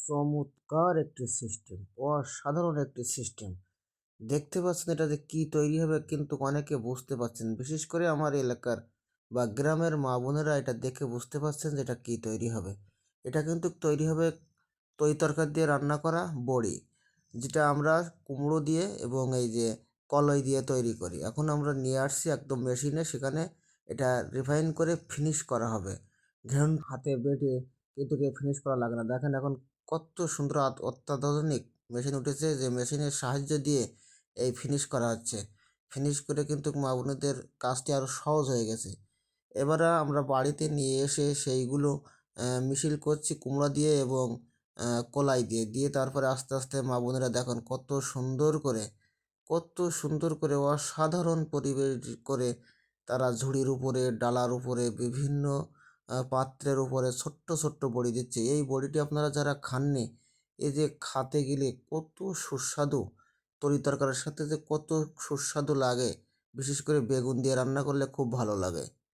চমৎকার একটি সিস্টেম, অসাধারণ একটি সিস্টেম। দেখতে পাচ্ছেন এটা যে কি তৈরি হবে কিন্তু অনেকে বুঝতে পারছেন। বিশেষ করে আমার এলাকার বা গ্রামের মা বোনেরা এটা দেখে বুঝতে পারছেন যে এটা কি তৈরি হবে। এটা কিন্তু তৈরি হবে তরি-তরকারি দিয়ে রান্না করা বড়ি। যেটা আমরা কুমড়ো দিয়ে এবং এই যে কলাই দিয়ে তৈরি করি। এখন আমরা নিয়ে আসছি একদম মেশিনে, সেখানে এটা রিফাইন করে ফিনিশ করা হবে। ধরুন হাতে বেটে কিন্তু ফিনিশ করা লাগে না। দেখেন এখন কত সুন্দর অত্যাধুনিক মেশিন উঠেছে, যে মেশিনের সাহায্য দিয়ে এই ফিনিশ করা হচ্ছে। ফিনিশ করে কিন্তু মা বোনেদের কাজটি আরও সহজ হয়ে গেছে। এবারে আমরা বাড়িতে নিয়ে এসে সেইগুলো মিছিল করছি কুমড়া দিয়ে এবং কলাই দিয়ে তারপরে আস্তে আস্তে মা বোনেরা দেখুন কত সুন্দর করে অসাধারণ পরিবেশ করে তারা ঝুড়ির উপরে, ডালার উপরে, বিভিন্ন পাত্রের উপরে ছোট্ট ছোট্ট বড়ি দিচ্ছে। এই বড়িটি আপনারা যারা খাননি, এই যে খেতে গেলে কত সুস্বাদু, তরি তরকারির সাথে যে কত সুস্বাদু লাগে, বিশেষ করে বেগুন দিয়ে রান্না করলে খুব ভালো লাগে।